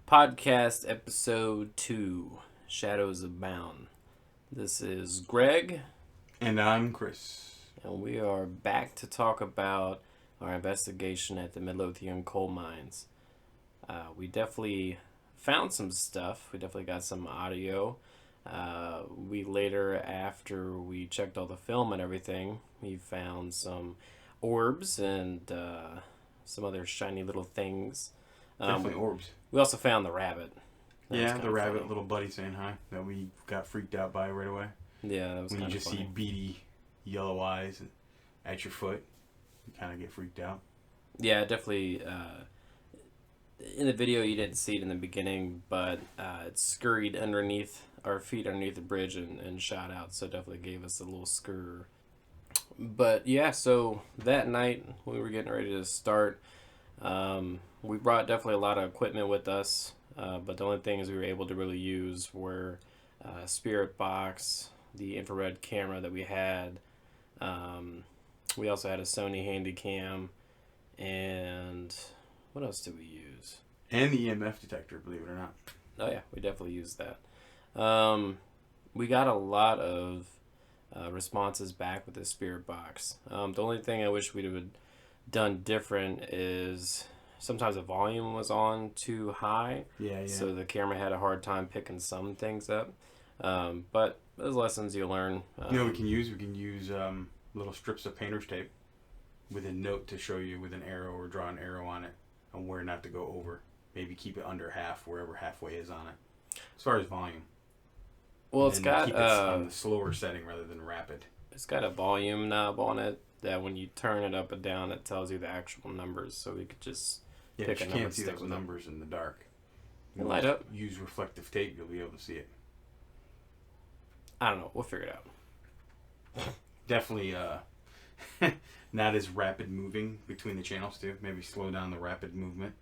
Podcast episode 2, Shadowsabound. This is Greg, And I'm Chris. and we are back to talk about our investigation at the Midlothian Coalmines. We definitely found some stuff. We definitely got some audio. We later, after we checked all the film and everything, we found some orbs and some other shiny little things. Definitely orbs. We also found the rabbit. That was Yeah, kinda the rabbit, funny. little buddy saying hi that we got freaked out by right away. Yeah, that was When you kind of just funny. see beady yellow eyes at your foot, you kind of get freaked out. Yeah, definitely. In the video, you didn't see it in the beginning, but it scurried underneath our feet, underneath the bridge, and shot out. So it definitely gave us a little scurr. But yeah, so that night we were getting ready to start. We brought definitely a lot of equipment with us, but the only things we were able to really use were spirit box, the infrared camera that we had. Um, we also had a Sony Handycam, and what else did we use? And the EMF detector, believe it or not. Oh yeah, we definitely used that. We got a lot of responses back with the spirit box. The only thing I wish we'd have done different is sometimes the volume was on too high, Yeah. so the camera had a hard time picking some things up. But those lessons you learn. You know what we can use? We can use little strips of painter's tape with a note to show you with an arrow or draw an arrow on it on where not to go over. Maybe keep it under half, wherever halfway is on it. As far as volume. Well, And keep it on the slower setting rather than rapid. it's got a volume knob on it that when you turn it up and down, it tells you the actual numbers. So we could just Yeah, pick but a you number can't and see stick those with it. numbers in the dark. It light up. Use reflective tape, you'll be able to see it. I don't know. We'll figure it out. Definitely not as rapid moving between the channels too. Maybe slow down the rapid movement.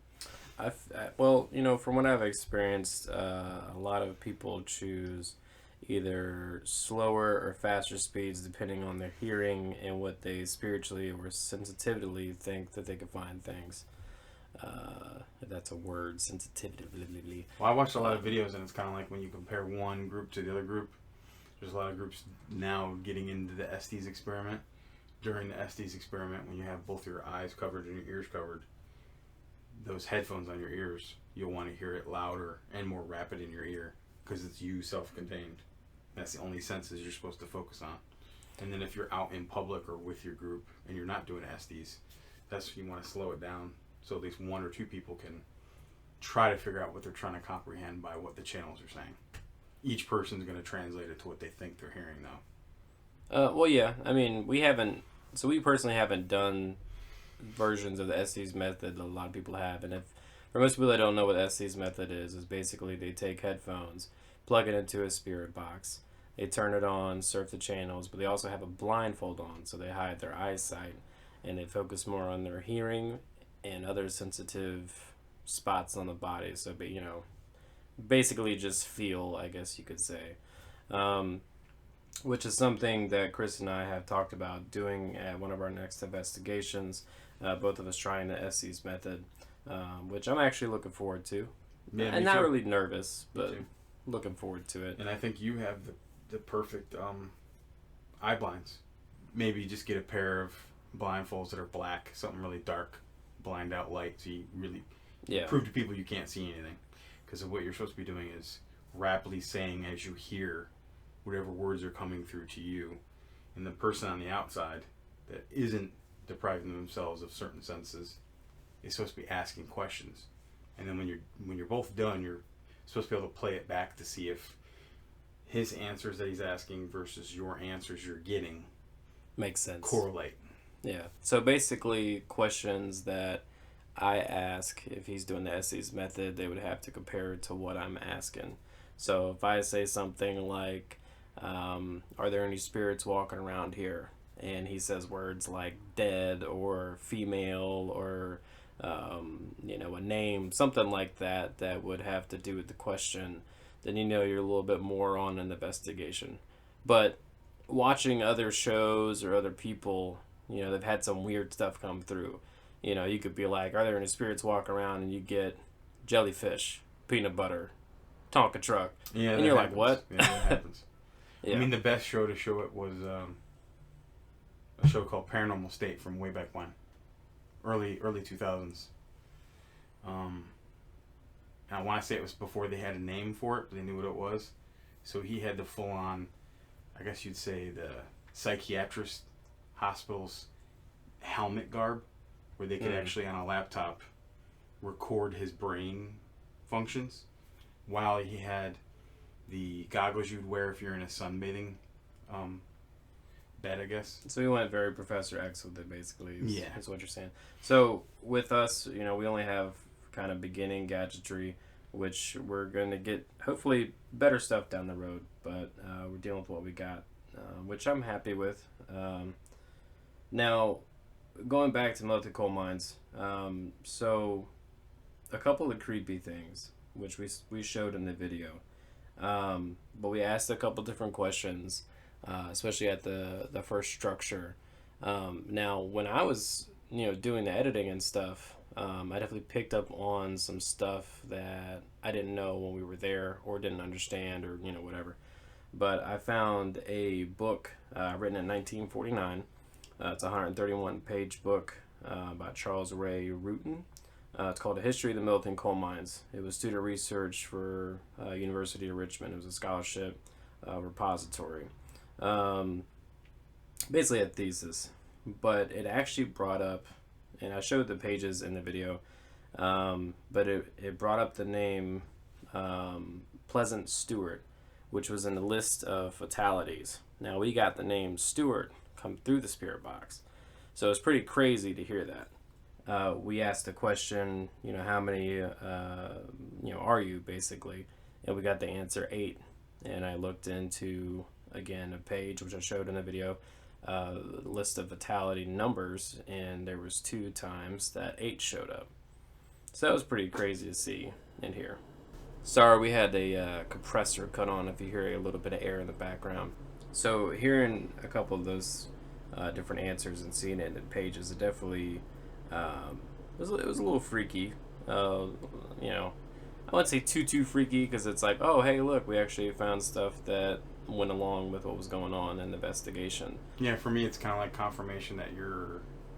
Well, from what I've experienced, a lot of people choose either slower or faster speeds depending on their hearing and what they spiritually or sensitively think that they can find things. If that's a word, sensitively. Well, I watched a lot of videos, and it's kind of like when you compare one group to the other group. There's a lot of groups now getting into the Estes experiment. During the Estes experiment, when you have both your eyes covered and your ears covered, those headphones on your ears, you'll want to hear it louder and more rapid in your ear because it's you self-contained. That's the only senses you're supposed to focus on. And then if you're out in public or with your group and you're not doing Estes, that's when you want to slow it down so at least one or two people can try to figure out what they're trying to comprehend by what the channels are saying. Each person's going to translate it to what they think they're hearing, though. Well, yeah. I mean, we personally haven't done versions of the Estes method that a lot of people have. And if for most people that don't know what Estes method is basically they take headphones, plug it into a spirit box, they turn it on, surf the channels, but they also have a blindfold on, so they hide their eyesight, and they focus more on their hearing and other sensitive spots on the body. So, basically just feel, I guess you could say. Which is something that Chris and I have talked about doing at one of our next investigations. Both of us trying the Estes method, which I'm actually looking forward to. Yeah, and me not too. really nervous, Me but too. looking forward to it. And I think you have the perfect eye blinds. Maybe just get a pair of blindfolds that are black, something really dark, blind out light, so you really prove to people you can't see anything. Because what you're supposed to be doing is rapidly saying as you hear whatever words are coming through to you. And the person on the outside that isn't depriving themselves of certain senses is supposed to be asking questions. And then when you're both done, you're supposed to be able to play it back to see if his answers that he's asking versus your answers you're getting makes sense. Correlate. Yeah. So basically, questions that I ask, if he's doing the Estes method, they would have to compare it to what I'm asking. So if I say something like, are there any spirits walking around here? And he says words like dead or female or, a name, something like that, that would have to do with the question, then you're a little bit more on an investigation. But watching other shows or other people, they've had some weird stuff come through. You could be like, are there any spirits walking around? And you get jellyfish peanut butter, Tonka truck. Yeah, and you're happens. like, what? Yeah, that happens. Yeah. I mean, the best show to show it was a show called Paranormal State from way back when, early 2000s. And I want to say it was before they had a name for it, but they knew what it was. So he had the full on, I guess you'd say, the psychiatrist hospital's helmet garb, where they could actually on a laptop record his brain functions, while he had the goggles you'd wear if you're in a sunbathing bed, I guess. So we went very Professor X with it, basically. Yeah. That's what you're saying. So with us, we only have kind of beginning gadgetry, which we're going to get, hopefully, better stuff down the road. But we're dealing with what we got, which I'm happy with. Now, going back to Midlothian Coalmines, so a couple of creepy things, which we showed in the video. But we asked a couple different questions, especially at the first structure. Now, when I was doing the editing and stuff, I definitely picked up on some stuff that I didn't know when we were there or didn't understand or whatever. But I found a book written in 1949. It's a 131-page book by Charles Ray Rutten. It's called A History of the Midlothian Coalmines. It was student research for University of Richmond. It was a scholarship repository. Basically a thesis. But it actually brought up, and I showed the pages in the video, but it brought up the name Pleasant Stewart, which was in the list of fatalities. Now, we got the name Stewart come through the spirit box. So it's pretty crazy to hear that. We asked the question, how many, are you, basically? And we got the answer 8. And I looked into, again, a page, which I showed in the video, list of fatality numbers, and there was 2 times that 8 showed up. So that was pretty crazy to see and hear. Sorry, we had a compressor cut on if you hear a little bit of air in the background. So hearing a couple of those different answers and seeing it in the pages, it definitely it was a little freaky. I wouldn't say too freaky, because it's like, oh, hey, look, we actually found stuff that went along with what was going on in the investigation. Yeah, for me, it's kind of like confirmation that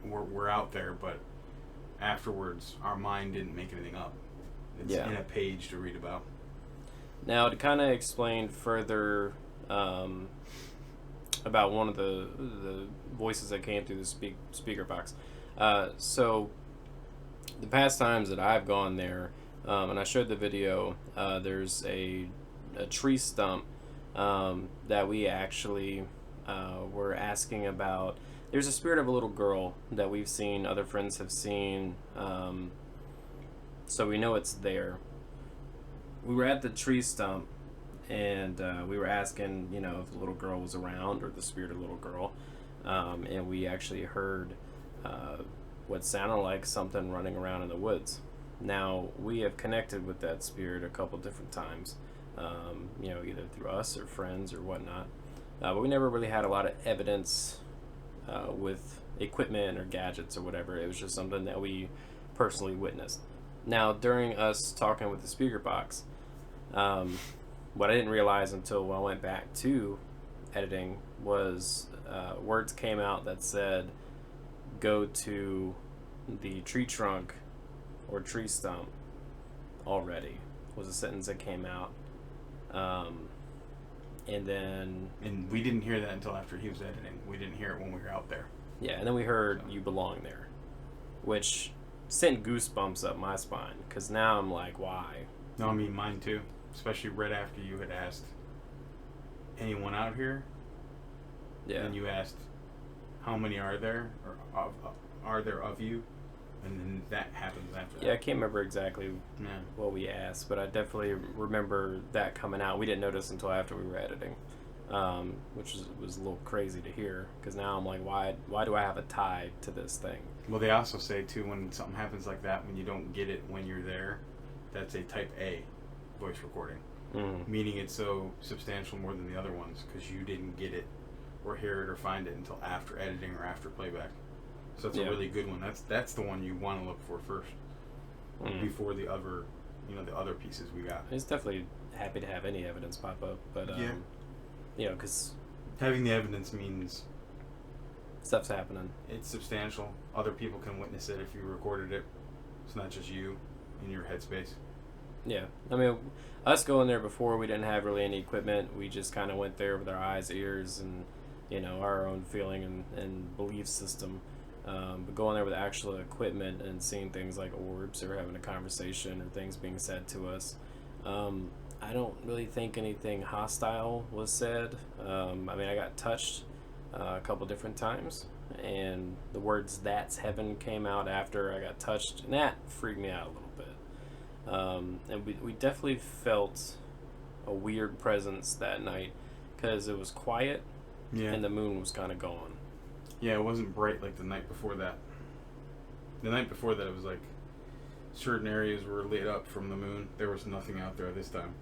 we're out there, but afterwards, our mind didn't make anything up. It's in a page to read about. Now, to kind of explain further about one of the voices that came through the speaker box. So, the past times that I've gone there, and I showed the video, there's a tree stump that we actually were asking about. There's a spirit of a little girl that we've seen, other friends have seen, so we know it's there. We were at the tree stump, and we were asking, if the little girl was around, or the spirit of the little girl, and we actually heard what sounded like something running around in the woods. Now, we have connected with that spirit a couple different times, either through us or friends or whatnot, but we never really had a lot of evidence with equipment or gadgets or whatever. It was just something that we personally witnessed. Now, during us talking with the speaker box, what I didn't realize until I went back to editing was words came out that said, go to the tree trunk or tree stump already, was a sentence that came out. And we didn't hear that until after he was editing. We didn't hear it when we were out there. Yeah, and then we heard you belong there, which sent goosebumps up my spine, because now I'm like, why? No, I mean mine too, especially right after you had asked anyone out here. Yeah. And you asked how many are there, or are there of you, and then that happens after that. Yeah, I can't remember exactly what we asked, but I definitely remember that coming out. We didn't notice until after we were editing, which was a little crazy to hear, because now I'm like, why do I have a tie to this thing? Well, they also say too, when something happens like that, when you don't get it when you're there, that's a type A voice recording, meaning it's so substantial more than the other ones because you didn't get it or hear it or find it until after editing or after playback. So it's a really good one. That's the one you want to look for first, before the other the other pieces we got. It's definitely happy to have any evidence pop up, but because having the evidence means stuff's happening. It's substantial. Other people can witness it if you recorded it. It's not just you in your headspace. Yeah, I mean, us going there before, we didn't have really any equipment. We just kind of went there with our eyes, ears, and our own feeling and belief system. But going there with actual equipment and seeing things like orbs or having a conversation or things being said to us, I don't really think anything hostile was said. I mean, I got touched a couple different times, and the words "that's heaven" came out after I got touched, and that freaked me out a little bit. And we definitely felt a weird presence that night because it was quiet, and the moon was kind of gone. Yeah, it wasn't bright like the night before that. The night before that, it was like certain areas were lit up from the moon. There was nothing out there this time.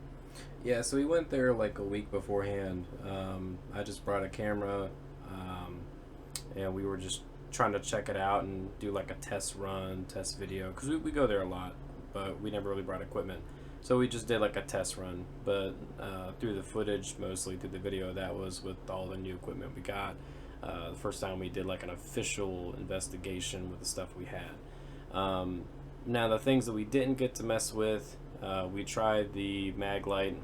Yeah, so we went there like a week beforehand. I just brought a camera, and we were just trying to check it out and do like a test video, because we go there a lot, but we never really brought equipment. So we just did like a test run, but through the footage, mostly through the video, that was with all the new equipment we got. The first time we did like an official investigation with the stuff we had. Now the things that we didn't get to mess with, we tried the mag light,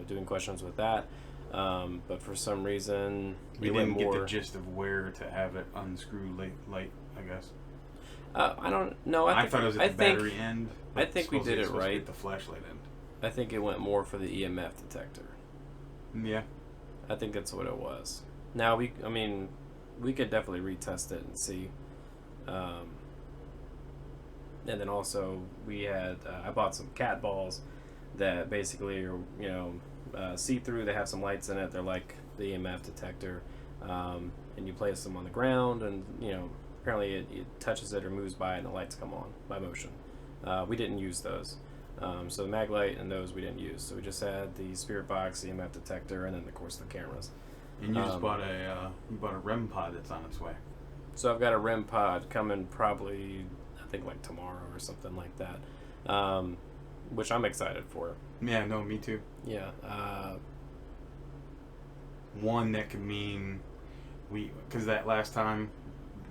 doing questions with that, but for some reason we didn't get the gist of where to have it unscrew light, I guess. I don't know. I thought it was at the battery end. I think we did it right. At the flashlight end. I think it went more for the EMF detector. Yeah. I think that's what it was. Now we could definitely retest it and see. And then also we had I bought some cat balls that basically are see through. They have some lights in it. They're like the EMF detector, and you place them on the ground, and apparently it touches it or moves by it and the lights come on by motion. We didn't use those. So the mag light and those we didn't use. So we just had the spirit box, the EMF detector, and then of course the cameras. And you just bought a REM pod that's on its way. So I've got a REM pod coming probably, I think like tomorrow or something like that, which I'm excited for. Yeah, no, me too. Yeah. One that could mean because that last time,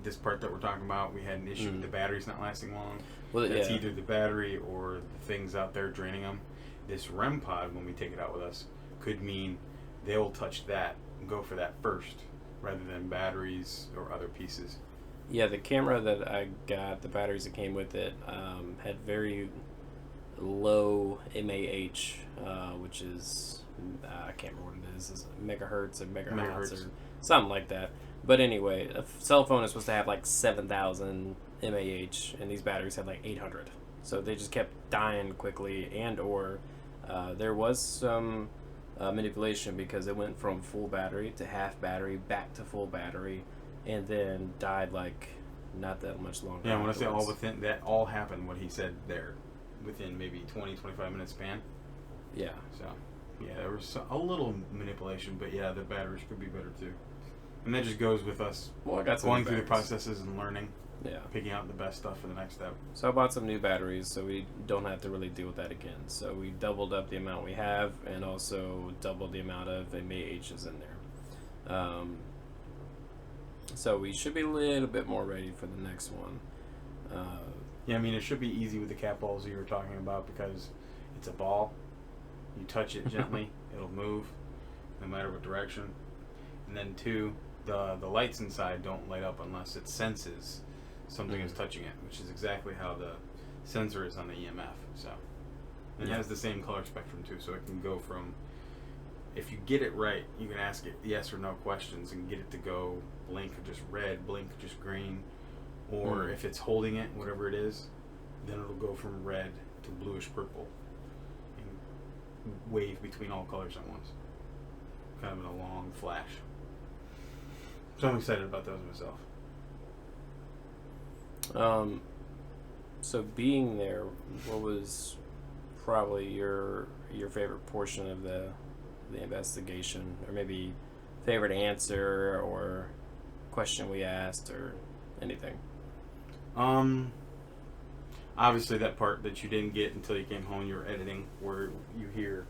this part that we're talking about, we had an issue with the batteries not lasting long. Well, that's either the battery or the things out there draining them. This REM pod, when we take it out with us, could mean they'll touch that and go for that first, rather than batteries or other pieces. Yeah, the camera that I got, the batteries that came with it, had very low MAH, which is I can't remember what it is megahertz or megahertz or something like that. But anyway, a cell phone is supposed to have like 7,000 MAH, and these batteries had like 800. So they just kept dying quickly, and or there was some manipulation, because it went from full battery to half battery back to full battery, and then died like not that much longer. Yeah, when I say all within, that all happened, what he said there, within maybe 20-25 minute span. Yeah. So, yeah, there was a little manipulation, but yeah, the batteries could be better too. And that just goes with us going through the processes and learning. Yeah. Picking out the best stuff for the next step. So I bought some new batteries, so we don't have to really deal with that again. So we doubled up the amount we have, and also doubled the amount of MAHs in there. So we should be a little bit more ready for the next one. Yeah, I mean, it should be easy with the cat balls you were talking about, because it's a ball. You touch it gently, it'll move, no matter what direction. And then two, the lights inside don't light up unless it senses something is touching it, which is exactly how the sensor is on the EMF. So it has the same color spectrum too, so it can go from, if you get it right, you can ask it yes or no questions and get it to go blink just red, blink just green, or if it's holding it, whatever it is, then it'll go from red to bluish purple and wave between all colors at once, kind of in a long flash. So I'm excited about those myself. So being there, what was probably your favorite portion of the investigation, or maybe favorite answer or question we asked or anything? obviously that part that you didn't get until you came home, you were editing, where you hear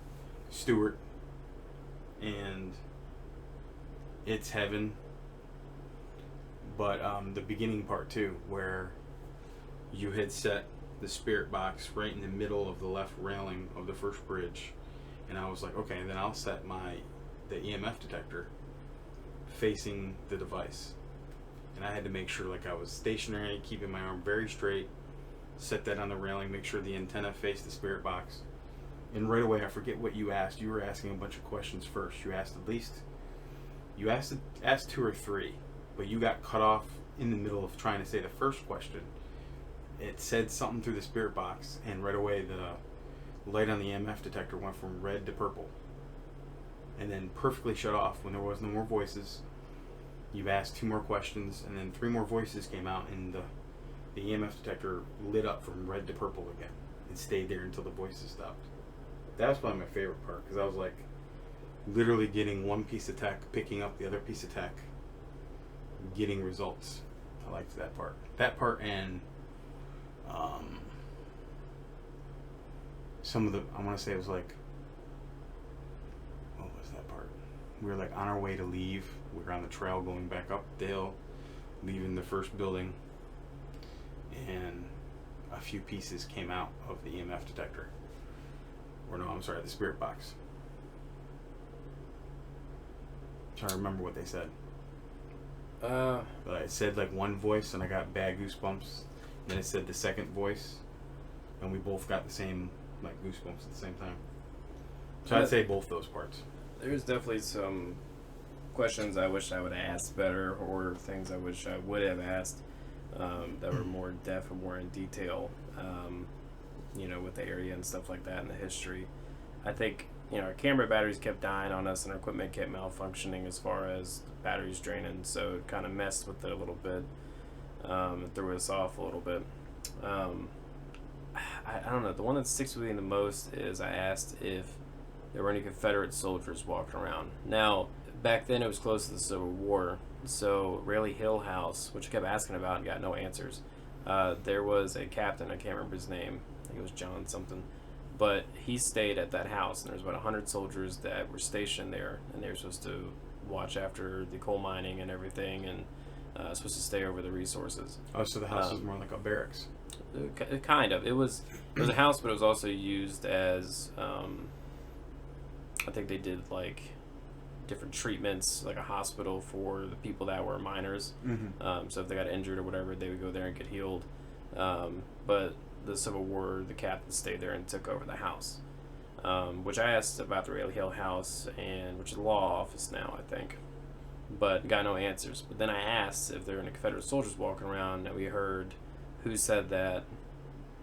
Stuart and It's Heaven. But the beginning part too, where you had set the spirit box right in the middle of the left railing of the first bridge, and I was like, okay, then I'll set the EMF detector facing the device, and I had to make sure like I was stationary, keeping my arm very straight, set that on the railing, make sure the antenna faced the spirit box, and right away I forget what you asked. You were asking a bunch of questions first. You asked asked 2 or 3, but you got cut off in the middle of trying to say the first question. It said something through the spirit box, and right away the light on the EMF detector went from red to purple, and then perfectly shut off when there was no more voices. You asked 2 more questions, and then 3 more voices came out, and the EMF detector lit up from red to purple again. It stayed there until the voices stopped. That was probably my favorite part, because I was like literally getting one piece of tech, picking up the other piece of tech, getting results. I liked that part. That part, and some of the, I want to say it was like, what was that part? We were like on our way to leave. We were on the trail going back up the hill, leaving the first building, and a few pieces came out of the EMF detector. Or no, I'm sorry, the spirit box. I'm trying to remember what they said. But it said like one voice, and I got bad goosebumps. And then it said the second voice, and we both got the same like goosebumps at the same time. So I'd say both those parts. There's definitely some questions I wish I would have asked better, or things I wish I would have asked that were more in depth or more in detail. With the area and stuff like that and the history. I think our camera batteries kept dying on us, and our equipment kept malfunctioning as far as batteries draining, so it kind of messed with it a little bit. It threw us off a little bit. I don't know. The one that sticks with me the most is I asked if there were any Confederate soldiers walking around. Now, back then it was close to the Civil War, so Rayleigh Hill House, which I kept asking about and got no answers. There was a captain, I can't remember his name, I think it was John something, but he stayed at that house, and there was about 100 soldiers that were stationed there, and they were supposed to watch after the coal mining and everything, and supposed to stay over the resources. Oh, so the house was more like a barracks. Kind of. It was a house, but it was also used as, I think they did like different treatments, like a hospital for the people that were miners. Mm-hmm. So if they got injured or whatever, they would go there and get healed. But the Civil War, the captain stayed there and took over the house, which I asked about the Rayleigh Hill House, and which is the law office now, I think, but got no answers. But then I asked if there were any Confederate soldiers walking around, and we heard who said that,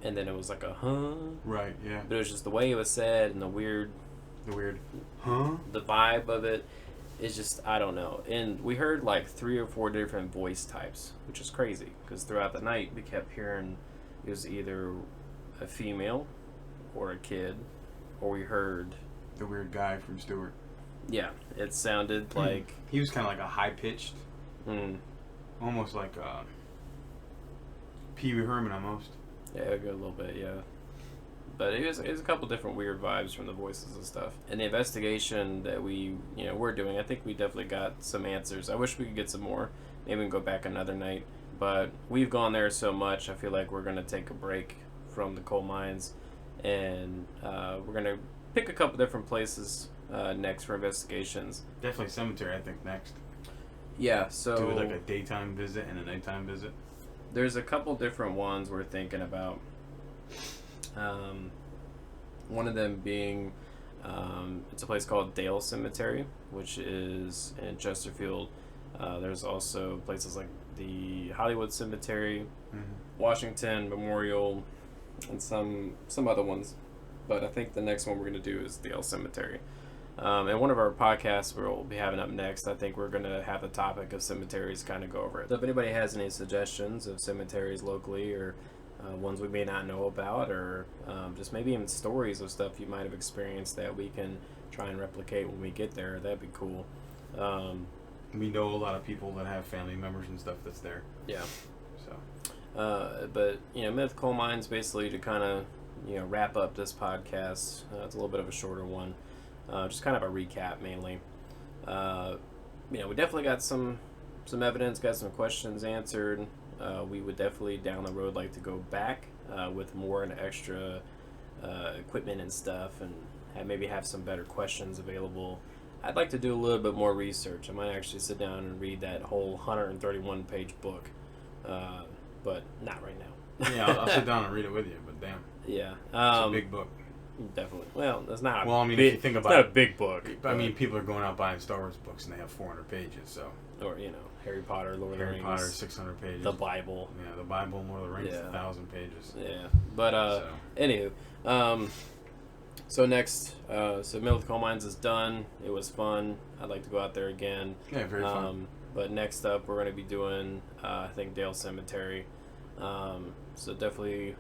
and then it was like a Right, yeah. But it was just the way it was said and the weird the vibe of it is just, I don't know. And we heard like 3 or 4 different voice types, which is crazy, because throughout the night we kept hearing it was either a female or a kid, or we heard the weird guy from Stewart. Yeah, it sounded like he was kind of like a high-pitched, almost like Pee Wee Herman almost. Yeah, a little bit, yeah. But it was a couple different weird vibes from the voices and stuff. And the investigation that we're doing, I think we definitely got some answers. I wish we could get some more. Maybe we can go back another night. But we've gone there so much, I feel like we're going to take a break from the coal mines. And we're going to pick a couple different places next for investigations. Definitely cemetery, I think, next. Yeah, so do like a daytime visit and a nighttime visit. There's a couple different ones we're thinking about. One of them being, it's a place called Dale Cemetery, which is in Chesterfield. There's also places like the Hollywood Cemetery, Washington Memorial, and some other ones. But I think the next one we're going to do is Dale Cemetery. And one of our podcasts we'll be having up next, I think we're going to have the topic of cemeteries, kind of go over it. So if anybody has any suggestions of cemeteries locally, or ones we may not know about, or just maybe even stories of stuff you might have experienced that we can try and replicate when we get there, that'd be cool. We know a lot of people that have family members and stuff that's there. Yeah. So But Myth Coalmines, basically to kind of wrap up this podcast. It's a little bit of a shorter one, just kind of a recap mainly. We definitely got some evidence, got some questions answered. We would definitely down the road like to go back with more and extra equipment and stuff, and maybe have some better questions available. I'd like to do a little bit more research. I might actually sit down and read that whole 131-page book, but not right now. Yeah, I'll sit down and read it with you, but damn. Yeah. It's a big book. Definitely. Well, it's not Well, I mean, if you think about it's not a big book. I mean, people are going out buying Star Wars books and they have 400 pages, so. Or, Harry Potter, Lord of the Rings. Harry Potter, 600 pages. The Bible. Yeah, the Bible, Lord of the Rings, 1,000 pages. Yeah. But, anywho, so next, so Midlothian Coalmines is done. It was fun. I'd like to go out there again. Yeah, very fun. But next up, we're going to be doing, I think, Dale Cemetery. So definitely,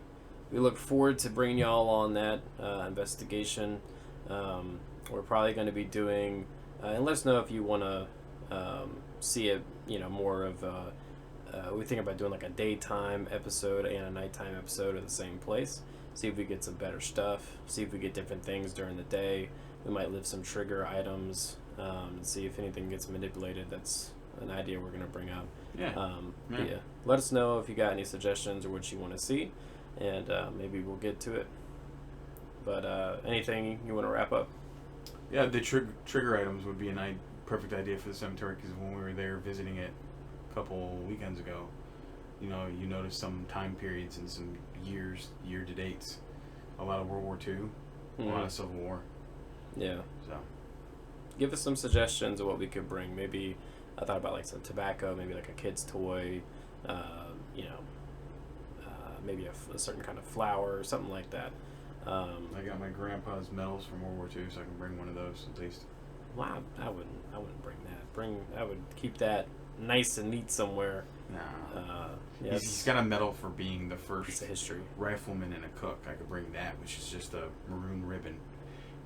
we look forward to bringing y'all on that investigation. We're probably going to be doing, and let us know if you want to see it, more of, we think about doing like a daytime episode and a nighttime episode at the same place. See if we get some better stuff. See if we get different things during the day. We might lift some trigger items and see if anything gets manipulated. That's an idea we're going to bring up. Yeah. Yeah. Let us know if you got any suggestions or what you want to see, and maybe we'll get to it. But anything you want to wrap up? Yeah, the trigger items would be a perfect idea for the cemetery, because when we were there visiting it a couple weekends ago, you notice some time periods and some year to dates. A lot of World War II, a lot of Civil War. Yeah. So, give us some suggestions of what we could bring. Maybe I thought about like some tobacco, maybe like a kid's toy, maybe a certain kind of flower or something like that. I got my grandpa's medals from World War II, so I can bring one of those at least. Wow, I wouldn't bring that. I would keep that nice and neat somewhere. Nah. Yeah, he's got a medal for being the first history rifleman and a cook. I could bring that, which is just a maroon ribbon.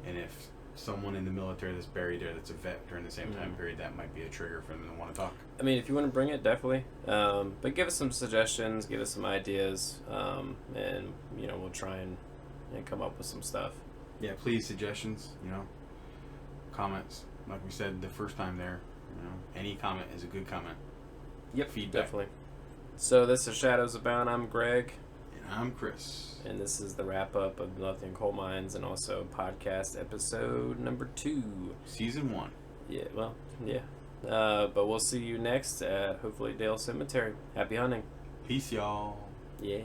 And if someone in the military that's buried there that's a vet during the same time period, that might be a trigger for them to want to talk. I mean, if you want to bring it, definitely. But give us some suggestions, give us some ideas, and we'll try and come up with some stuff. Yeah, please, suggestions, comments. Like we said the first time there, any comment is a good comment. Yep, feedback. Definitely. So this is Shadowsabound. I'm Greg. And I'm Chris. And this is the wrap-up of Midlothian Coalmines and also podcast episode number 2. Season 1. Yeah, well, yeah. But we'll see you next at, hopefully, Dale Cemetery. Happy hunting. Peace, y'all. Yeah.